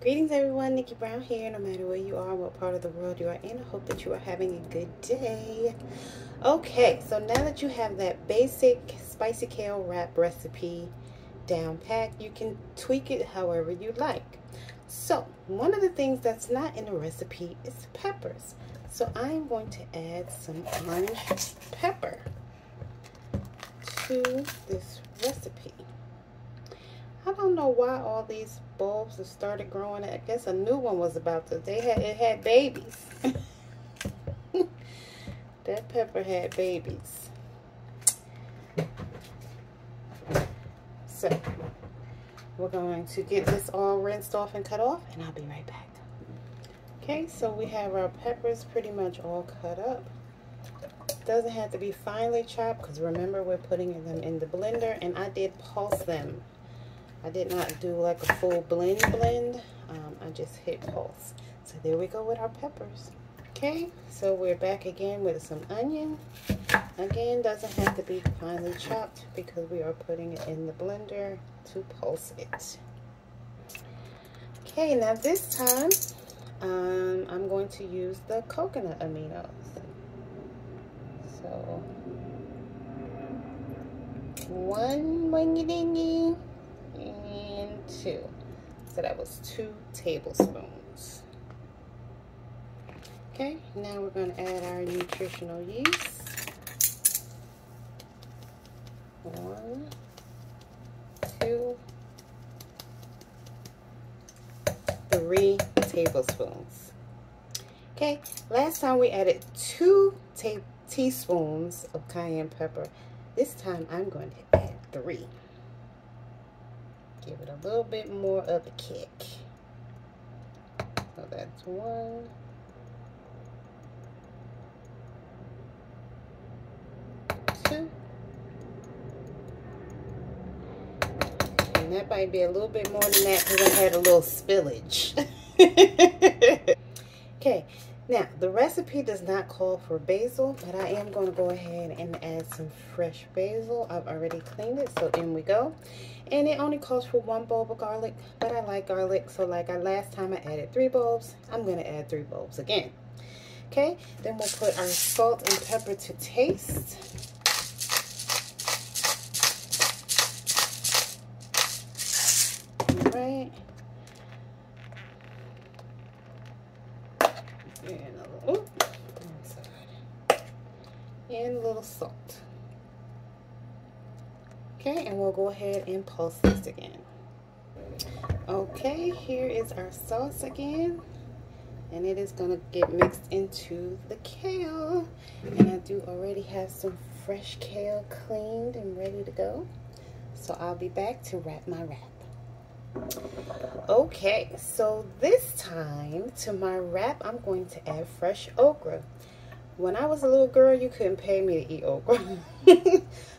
Greetings everyone, Nikki Brown here. No matter where you are, what part of the world you are in, I hope that you are having a good day. Okay, so now that you have that basic spicy kale wrap recipe down pat, you can tweak it however you like. So one of the things that's not in the recipe is peppers. So I'm going to add some orange pepper to this recipe. I don't know why all these bulbs have started growing. I guess a new one was about to. It had babies. That pepper had babies. So we're going to get this all rinsed off and cut off, and I'll be right back. Okay, so we have our peppers pretty much all cut up. Doesn't have to be finely chopped because remember we're putting them in the blender, and I did pulse them. I did not do like a full blend. I just hit pulse. So there we go with our peppers. Okay, so we're back again with some onion. Again, doesn't have to be finely chopped because we are putting it in the blender to pulse it. Okay, now this time I'm going to use the coconut aminos. So 1 wingy-dingy and 2. So that was 2 tablespoons. Okay, now we're going to add our nutritional yeast. 1, 2, 3 tablespoons. Okay, last time we added 2 teaspoons of cayenne pepper. This time I'm going to add 3. Give it a little bit more of a kick. So that's 1, 2, and that might be a little bit more than that because I had a little spillage. Okay, now the recipe does not call for basil, but I am going to go ahead and add some fresh basil. I've already cleaned it, so in we go. And it only calls for 1 bulb of garlic, but I like garlic, so like last time I added 3 bulbs, I'm going to add 3 bulbs again. Okay, then we'll put our salt and pepper to taste. All right. And a little salt. Okay, and we'll go ahead and pulse this again. Okay, here is our sauce again, and it is going to get mixed into the kale. And I do already have some fresh kale cleaned and ready to go, so I'll be back to wrap my wrap. Okay, so this time to my wrap I'm going to add fresh okra. When I was a little girl, you couldn't pay me to eat okra.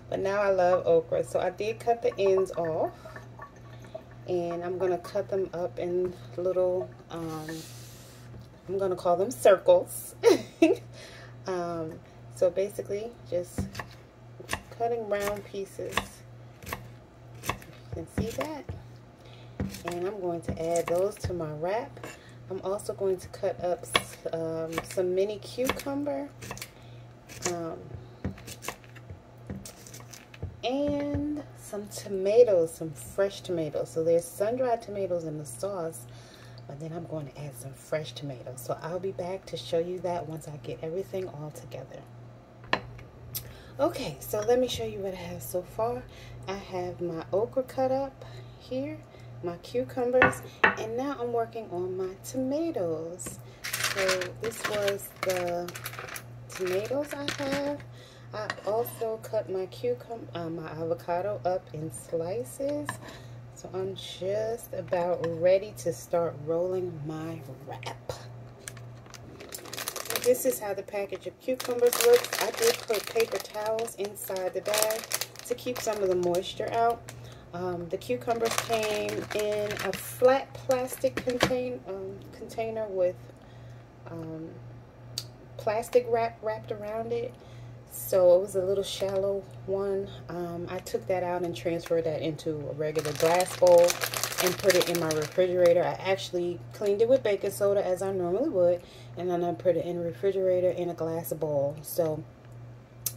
But now I love okra. So I did cut the ends off. And I'm going to cut them up in little, I'm going to call them circles. So basically, just cutting round pieces. You can see that. And I'm going to add those to my wrap. I'm also going to cut up some mini cucumber and some tomatoes, some fresh tomatoes. So there's sun-dried tomatoes in the sauce, but then I'm going to add some fresh tomatoes. So I'll be back to show you that once I get everything all together. Okay, so let me show you what I have so far. I have my okra cut up here, my cucumbers, and now I'm working on my tomatoes. So this was the tomatoes I have. I also cut my my avocado up in slices. So I'm just about ready to start rolling my wrap. So this is how the package of cucumbers looks. I did put paper towels inside the bag to keep some of the moisture out. The cucumbers came in a flat plastic container with plastic wrapped around it. So it was a little shallow one. I took that out and transferred that into a regular glass bowl. and put it in my refrigerator. I actually cleaned it with baking soda as I normally would, and then I put it in the refrigerator in a glass bowl. So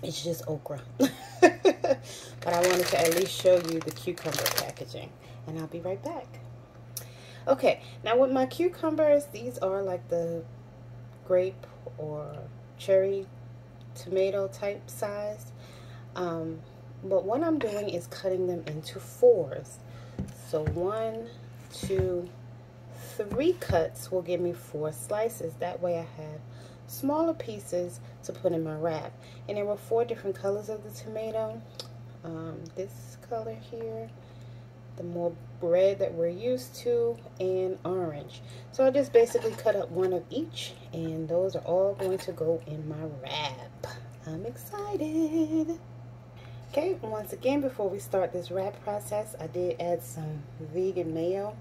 it's just okra. But I wanted to at least show you the cucumber packaging, and I'll be right back. Okay, now with my cucumbers, these are like the grape or cherry tomato type size. But what I'm doing is cutting them into 4s. So 1, 2, 3 cuts will give me 4 slices. That way I have smaller pieces to put in my wrap. And there were 4 different colors of the tomato. This color here, the more red that we're used to, and orange. So I just basically cut up 1 of each, and those are all going to go in my wrap. I'm excited. Okay, once again, before we start this wrap process, I did add some vegan mayo.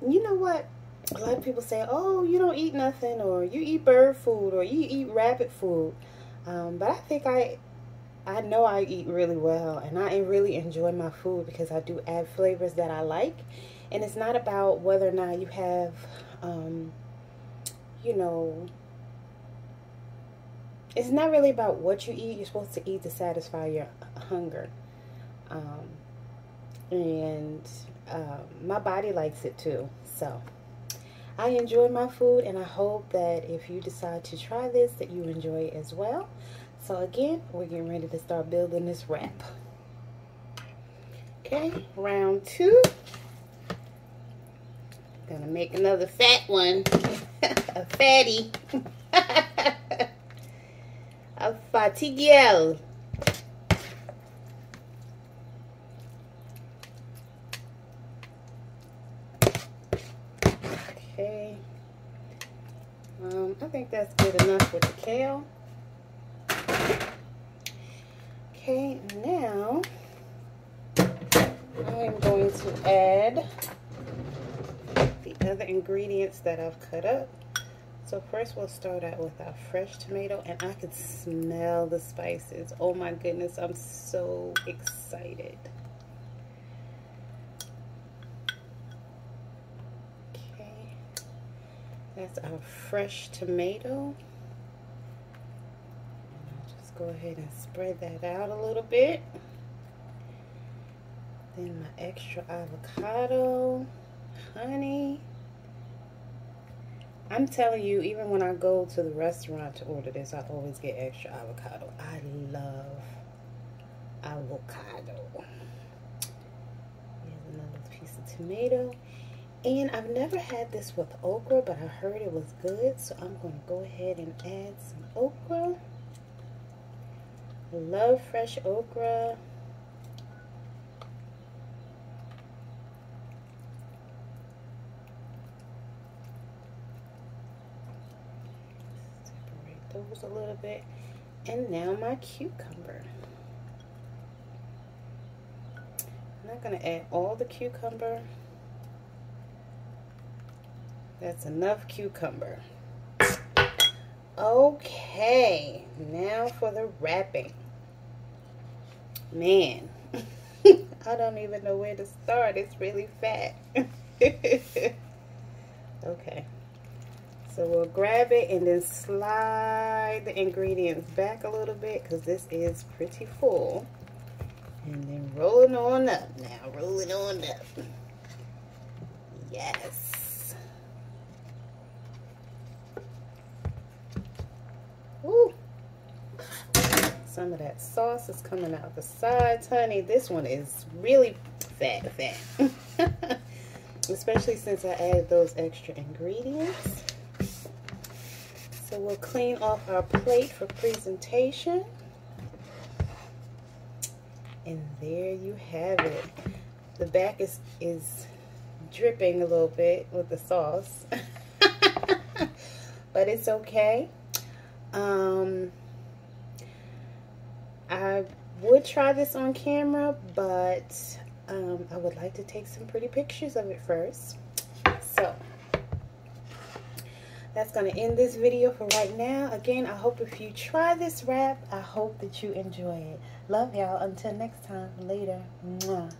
You know what? A lot of people say, oh, you don't eat nothing, or you eat bird food, or you eat rabbit food. But I think I know I eat really well, and I really enjoy my food because I do add flavors that I like. And it's not about whether or not you have, you know, it's not really about what you eat. You're supposed to eat to satisfy your hunger. My body likes it too. So I enjoy my food, and I hope that if you decide to try this, that you enjoy it as well. So again, we're getting ready to start building this wrap. Okay, round 2. Gonna make another fat one. A fatty. A fatigue. Okay. I think that's good enough with the kale. Okay, now I'm going to add the other ingredients that I've cut up. So first we'll start out with our fresh tomato, and I can smell the spices. Oh my goodness, I'm so excited. Okay, that's our fresh tomato. Go ahead and spread that out a little bit. Then my extra avocado, honey. I'm telling you, even when I go to the restaurant to order this, I always get extra avocado. I love avocado. Here's another piece of tomato. And I've never had this with okra, but I heard it was good, so I'm going to go ahead and add some okra. I love fresh okra. Separate those a little bit. And now my cucumber. I'm not going to add all the cucumber. That's enough cucumber. Okay, now for the wrapping. Man, I don't even know where to start. It's really fat. Okay, so we'll grab it and then slide the ingredients back a little bit because this is pretty full. And then roll it on up now. Roll it on up. Yes. Ooh. Some of that sauce is coming out the sides, honey. This one is really fat. Especially since I added those extra ingredients. So we'll clean off our plate for presentation. And there you have it. The back is dripping a little bit with the sauce. But it's okay. I would try this on camera, but I would like to take some pretty pictures of it first. So that's going to end this video for right now. Again, I hope if you try this wrap, I hope that you enjoy it. Love y'all. Until next time. Later. Mwah.